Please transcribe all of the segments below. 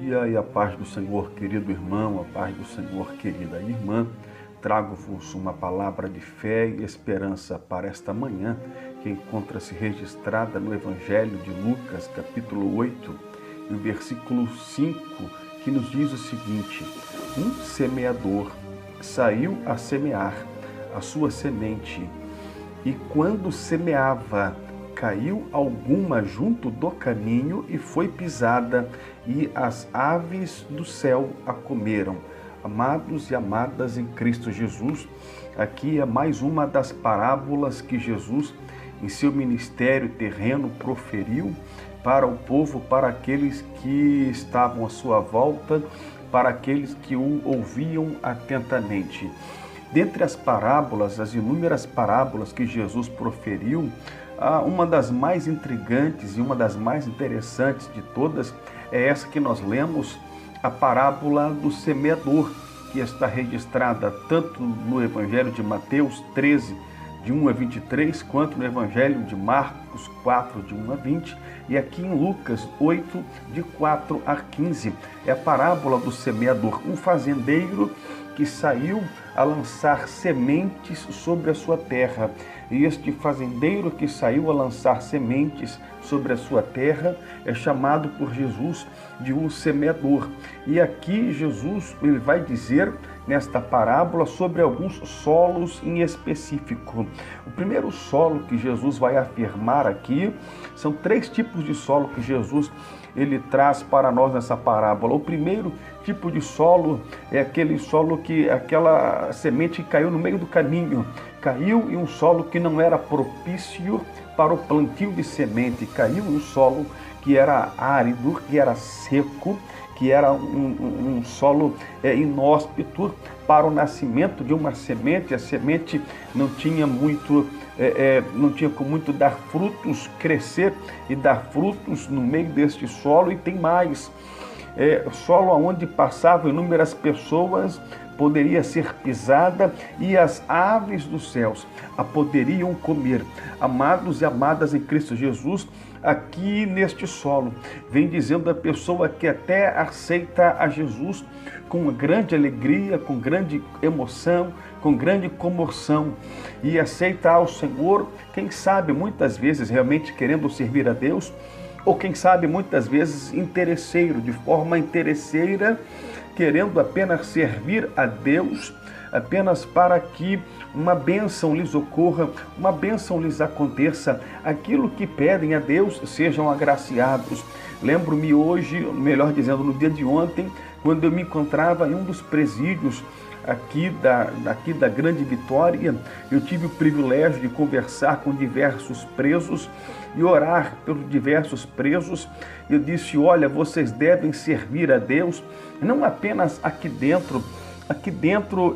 dia e a paz do Senhor, querido irmão, a paz do Senhor, querida irmã. Trago-vos uma palavra de fé e esperança para esta manhã, que encontra-se registrada no Evangelho de Lucas, capítulo 8, e o versículo 5, que nos diz o seguinte: um semeador saiu a semear a sua semente, e quando semeava, caiu alguma junto do caminho e foi pisada, e as aves do céu a comeram. Amados e amadas em Cristo Jesus, aqui é mais uma das parábolas que Jesus, em seu ministério terreno, proferiu para o povo, para aqueles que estavam à sua volta, para aqueles que o ouviam atentamente. Dentre as parábolas, as inúmeras parábolas que Jesus proferiu, uma das mais intrigantes e uma das mais interessantes de todas é essa que nós lemos, a parábola do semeador, que está registrada tanto no Evangelho de Mateus 13, de 1 a 23, quanto no Evangelho de Marcos 4, de 1 a 20, e aqui em Lucas 8, de 4 a 15. É a parábola do semeador, um fazendeiro que saiu a lançar sementes sobre a sua terra. E este fazendeiro que saiu a lançar sementes sobre a sua terra é chamado por Jesus de um semeador. E aqui Jesus ele vai dizer nesta parábola sobre alguns solos em específico. O primeiro solo que Jesus vai afirmar aqui, são três tipos de solo que Jesus ele traz para nós nessa parábola. O primeiro tipo de solo é aquele solo que aquela semente que caiu no meio do caminho, caiu em um solo que não era propício para o plantio de semente, caiu em um solo que era árido, que era seco, que era um solo inóspito para o nascimento de uma semente. A semente não tinha como muito dar frutos, crescer e dar frutos no meio deste solo. E tem mais, solo onde passavam inúmeras pessoas, poderia ser pisada e as aves dos céus a poderiam comer. Amados e amadas em Cristo Jesus, aqui neste solo, vem dizendo a pessoa que até aceita a Jesus com grande alegria, com grande emoção, com grande comoção, e aceita ao Senhor, quem sabe muitas vezes realmente querendo servir a Deus, ou quem sabe muitas vezes interesseiro, de forma interesseira, querendo apenas servir a Deus, apenas para que uma bênção lhes ocorra, uma bênção lhes aconteça, aquilo que pedem a Deus sejam agraciados. Lembro-me hoje, melhor dizendo, no dia de ontem, quando eu me encontrava em um dos presídios aqui da Grande Vitória, eu tive o privilégio de conversar com diversos presos e orar pelos diversos presos. Eu disse: olha, vocês devem servir a Deus, não apenas aqui dentro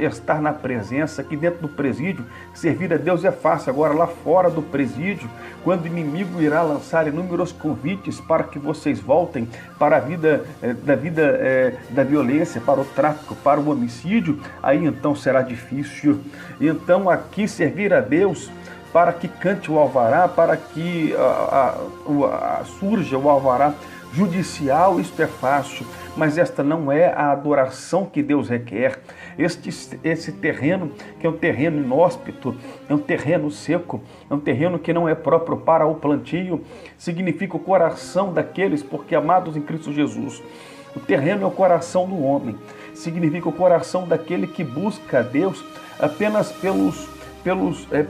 estar na presença, aqui dentro do presídio, servir a Deus é fácil. Agora lá fora do presídio, quando o inimigo irá lançar inúmeros convites para que vocês voltem para a vida da violência, para o tráfico, para o homicídio, aí então será difícil. Então aqui servir a Deus, para que cante o alvará, para que surja o alvará judicial, isto é fácil, mas esta não é a adoração que Deus requer. Esse terreno, que é um terreno inóspito, é um terreno seco, é um terreno que não é próprio para o plantio, significa o coração daqueles, porque, amados em Cristo Jesus, o terreno é o coração do homem, significa o coração daquele que busca a Deus apenas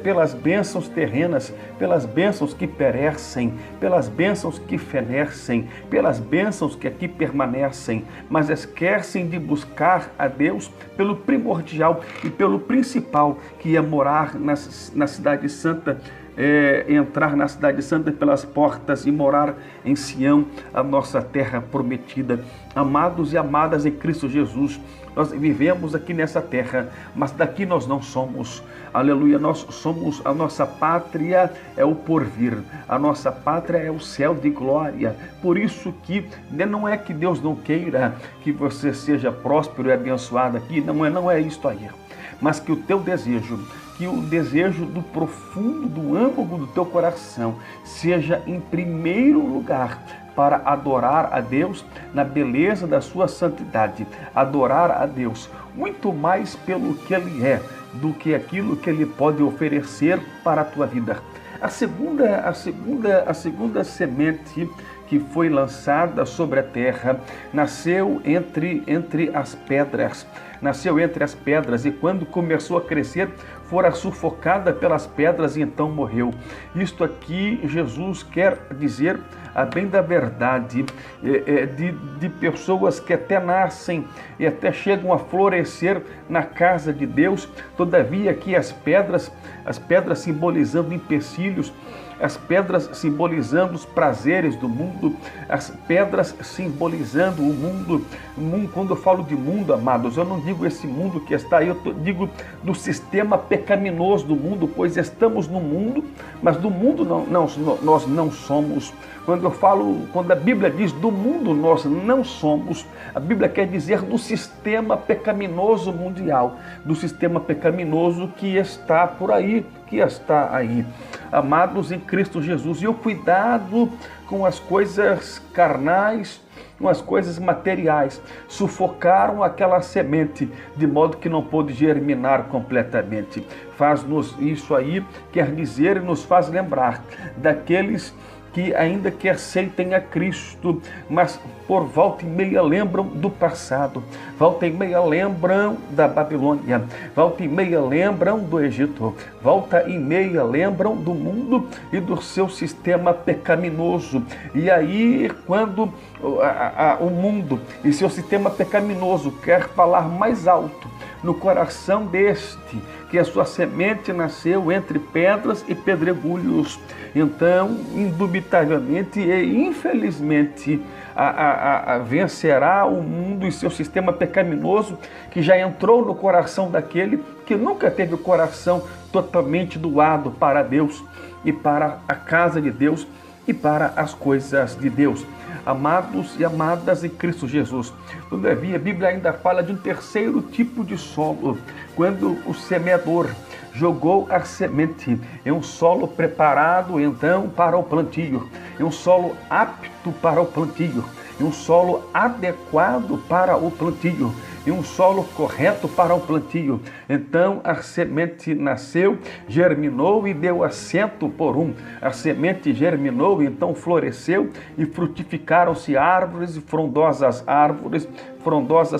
pelas bênçãos terrenas, pelas bênçãos que perecem, pelas bênçãos que fenecem, pelas bênçãos que aqui permanecem, mas esquecem de buscar a Deus pelo primordial e pelo principal, que é morar na Cidade Santa, entrar na Cidade Santa pelas portas e morar em Sião, a nossa terra prometida. Amados e amadas em Cristo Jesus, nós vivemos aqui nessa terra, mas daqui nós não somos. Aleluia, nós somos, a nossa pátria é o porvir, a nossa pátria é o céu de glória. Por isso que não é que Deus não queira que você seja próspero e abençoado aqui, não é isto aí, mas que o teu desejo, que o desejo do profundo, do âmago do teu coração seja em primeiro lugar para adorar a Deus na beleza da sua santidade, adorar a Deus muito mais pelo que Ele é, do que aquilo que Ele pode oferecer para a tua vida. A segunda semente que foi lançada sobre a terra nasceu entre as pedras. Nasceu entre as pedras e quando começou a crescer, fora sufocada pelas pedras e então morreu. Isto aqui Jesus quer dizer, a bem da verdade, de pessoas que até nascem e até chegam a florescer na casa de Deus, todavia que as pedras simbolizando empecilhos, as pedras simbolizando os prazeres do mundo, as pedras simbolizando o mundo. Quando eu falo de mundo, amados, eu não digo esse mundo que está aí, digo do sistema pecaminoso do mundo, pois estamos no mundo, mas do mundo nós não somos. Quando a Bíblia diz do mundo nós não somos, a Bíblia quer dizer do sistema pecaminoso mundial, do sistema pecaminoso que está por aí, que está aí. Amados em Cristo Jesus, e o cuidado com as coisas carnais, com as coisas materiais, sufocaram aquela semente, de modo que não pôde germinar completamente. Faz-nos isso aí, quer dizer, e nos faz lembrar daqueles que ainda que aceitem a Cristo, mas por volta e meia lembram do passado, volta e meia lembram da Babilônia, volta e meia lembram do Egito, volta e meia lembram do mundo e do seu sistema pecaminoso. E aí, quando o mundo e seu sistema pecaminoso quer falar mais alto no coração deste, que a sua semente nasceu entre pedras e pedregulhos, então, indubitavelmente e infelizmente, vencerá o mundo e seu sistema pecaminoso que já entrou no coração daquele que nunca teve o coração totalmente doado para Deus e para a casa de Deus e para as coisas de Deus. Amados e amadas em Cristo Jesus. Todavia, a Bíblia ainda fala de um terceiro tipo de solo, quando o semeador jogou a semente em um solo preparado então para o plantio, em um solo apto para o plantio, em um solo adequado para o plantio, em um solo correto para o plantio. Então a semente nasceu, germinou e deu assento por um. A semente germinou, então floresceu e frutificaram-se árvores e frondosas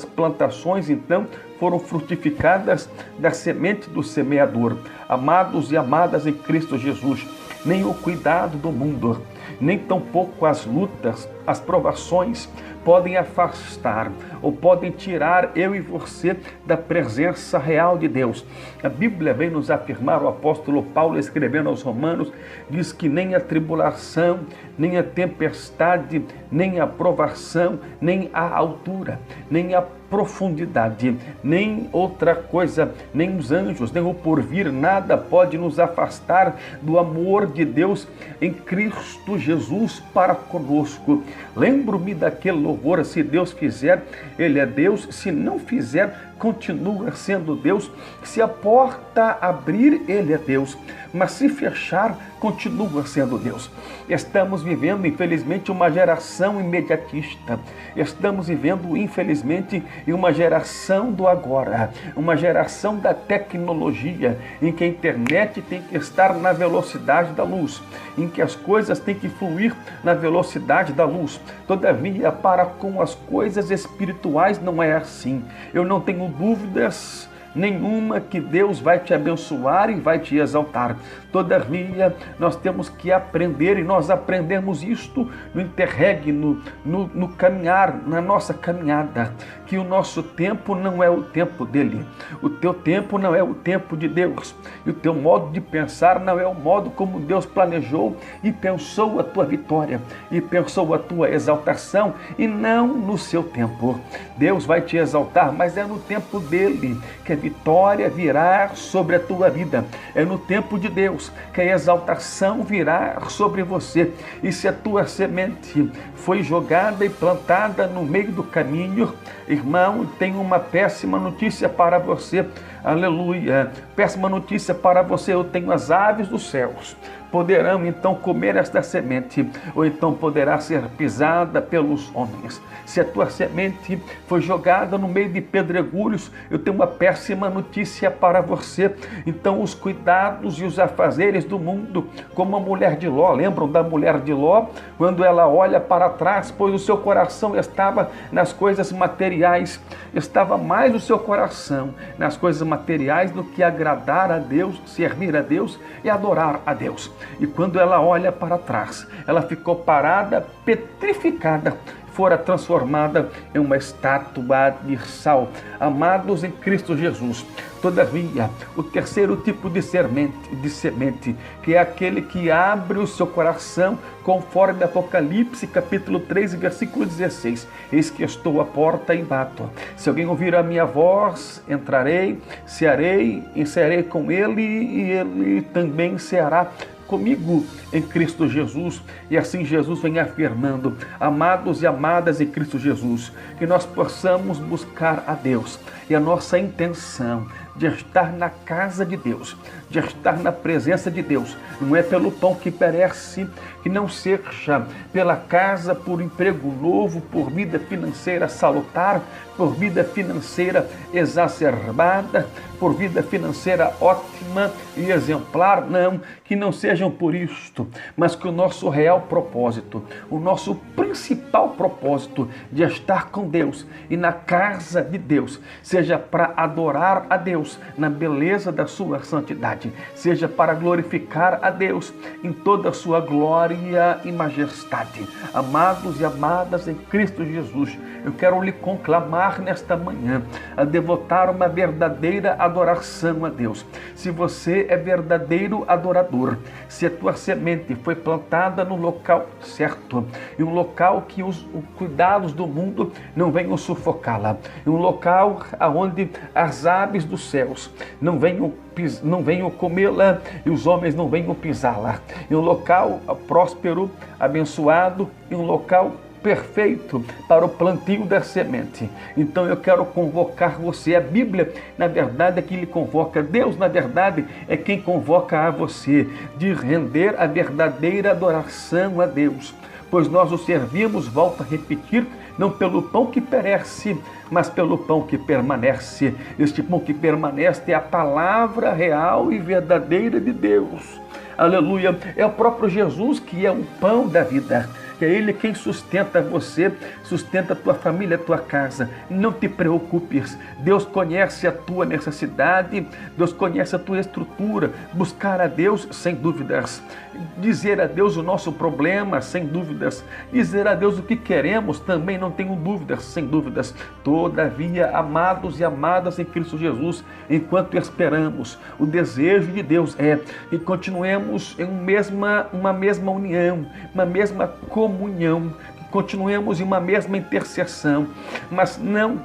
plantações, então foram frutificadas da semente do semeador. Amados e amadas em Cristo Jesus, nem o cuidado do mundo, nem tampouco as lutas, as provações podem afastar ou podem tirar eu e você da presença real de Deus. A Bíblia vem nos afirmar, o apóstolo Paulo escrevendo aos Romanos, diz que nem a tribulação, nem a tempestade, nem a provação, nem a altura, nem a profundidade, nem outra coisa, nem os anjos, nem o porvir, nada pode nos afastar do amor de Deus em Cristo Jesus para conosco. Lembro-me daquele louvor: se Deus fizer, Ele é Deus, se não fizer, continua sendo Deus. Se a porta abrir, Ele é Deus, mas se fechar, continua sendo Deus. Estamos vivendo, infelizmente, uma geração imediatista. Estamos vivendo, infelizmente, em uma geração do agora, uma geração da tecnologia, em que a internet tem que estar na velocidade da luz, em que as coisas têm que fluir na velocidade da luz. Todavia, para com as coisas espirituais não é assim. Eu não tenho dúvidas nenhuma que Deus vai te abençoar e vai te exaltar. Todavia, nós temos que aprender, e nós aprendemos isto no interregno, no caminhar, na nossa caminhada, que o nosso tempo não é o tempo dele, o teu tempo não é o tempo de Deus, e o teu modo de pensar não é o modo como Deus planejou e pensou a tua vitória, e pensou a tua exaltação, e não no seu tempo. Deus vai te exaltar, mas é no tempo dele que a vitória virá sobre a tua vida. É no tempo de Deus que a exaltação virá sobre você. E se a tua semente foi jogada e plantada no meio do caminho, irmão, tenho uma péssima notícia para você. Aleluia! Péssima notícia para você: eu tenho as aves dos céus poderão então comer esta semente, ou então poderá ser pisada pelos homens. Se a tua semente foi jogada no meio de pedregulhos, eu tenho uma péssima notícia para você. Então os cuidados e os afazeres do mundo, como a mulher de Ló, lembram da mulher de Ló? Quando ela olha para trás, pois o seu coração estava nas coisas materiais, estava mais o seu coração nas coisas materiais do que agradar a Deus, servir a Deus e adorar a Deus. E quando ela olha para trás, ela ficou parada, petrificada, fora transformada em uma estátua de sal. Amados em Cristo Jesus, todavia, o terceiro tipo de semente, que é aquele que abre o seu coração, conforme Apocalipse, capítulo 3, versículo 16. Eis que estou à porta e bato. Se alguém ouvir a minha voz, entrarei, cearei, encerei com ele e ele também ceará comigo em Cristo Jesus. E assim Jesus vem afirmando, amados e amadas em Cristo Jesus, que nós possamos buscar a Deus. E a nossa intenção de estar na casa de Deus, de estar na presença de Deus, não é pelo pão que perece, que não seja pela casa, por emprego novo, por vida financeira salutar, por vida financeira exacerbada, por vida financeira ótima e exemplar, não, que não sejam por isto, mas que o nosso real propósito, o nosso principal propósito de estar com Deus e na casa de Deus, seja para adorar a Deus na beleza da sua santidade, seja para glorificar a Deus em toda a sua glória e majestade. Amados e amadas em Cristo Jesus, eu quero lhe conclamar nesta manhã a devotar uma verdadeira adoração a Deus. Se você é verdadeiro adorador, se a tua semente foi plantada no local certo, em um local que os cuidados do mundo não venham sufocá-la, em um local onde as aves dos céus não venham comê-la e os homens não venham pisá-la, em um local próspero, abençoado, em um local perfeito para o plantio da semente. Então eu quero convocar você. A Bíblia, na verdade, é que lhe convoca. Deus, na verdade, é quem convoca a você de render a verdadeira adoração a Deus. Pois nós o servimos, volto a repetir, não pelo pão que perece, mas pelo pão que permanece. Este pão que permanece é a palavra real e verdadeira de Deus. Aleluia! É o próprio Jesus que é o pão da vida. É Ele quem sustenta você, sustenta a tua família, a tua casa. Não te preocupes. Deus conhece a tua necessidade, Deus conhece a tua estrutura. Buscar a Deus, sem dúvidas. Dizer a Deus o nosso problema, sem dúvidas. Dizer a Deus o que queremos, também não tenho dúvidas, sem dúvidas. Todavia, amados e amadas em Cristo Jesus, enquanto esperamos, o desejo de Deus é que continuemos em uma mesma união, uma mesma comunhão, que continuemos em uma mesma intercessão, mas não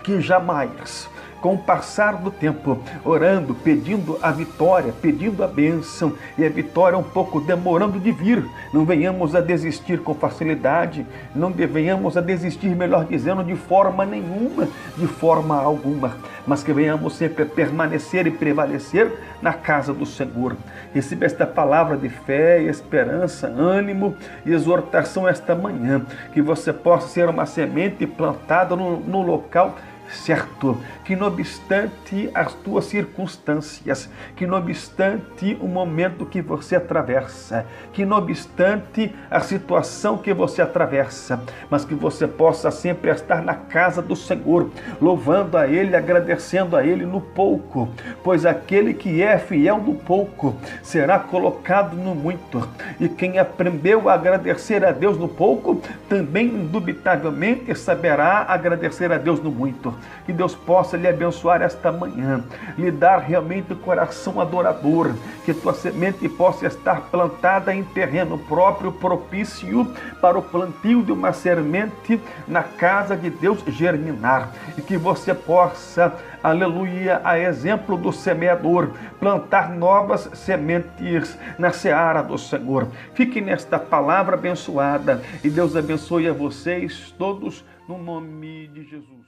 que jamais, com o passar do tempo, orando, pedindo a vitória, pedindo a bênção, e a vitória um pouco demorando de vir, não venhamos a desistir com facilidade, não venhamos a desistir, melhor dizendo, de forma nenhuma, de forma alguma, mas que venhamos sempre a permanecer e prevalecer na casa do Senhor. Receba esta palavra de fé, esperança, ânimo e exortação esta manhã, que você possa ser uma semente plantada no local certo, que não obstante as tuas circunstâncias, que não obstante o momento que você atravessa, que não obstante a situação que você atravessa, mas que você possa sempre estar na casa do Senhor, louvando a Ele, agradecendo a Ele no pouco, pois aquele que é fiel no pouco será colocado no muito, e quem aprendeu a agradecer a Deus no pouco, também indubitavelmente saberá agradecer a Deus no muito. Que Deus possa lhe abençoar esta manhã, lhe dar realmente o coração adorador, que tua semente possa estar plantada em terreno próprio, propício para o plantio de uma semente na casa de Deus germinar, e que você possa, aleluia, a exemplo do semeador, plantar novas sementes na seara do Senhor. Fique nesta palavra abençoada, e Deus abençoe a vocês todos, no nome de Jesus.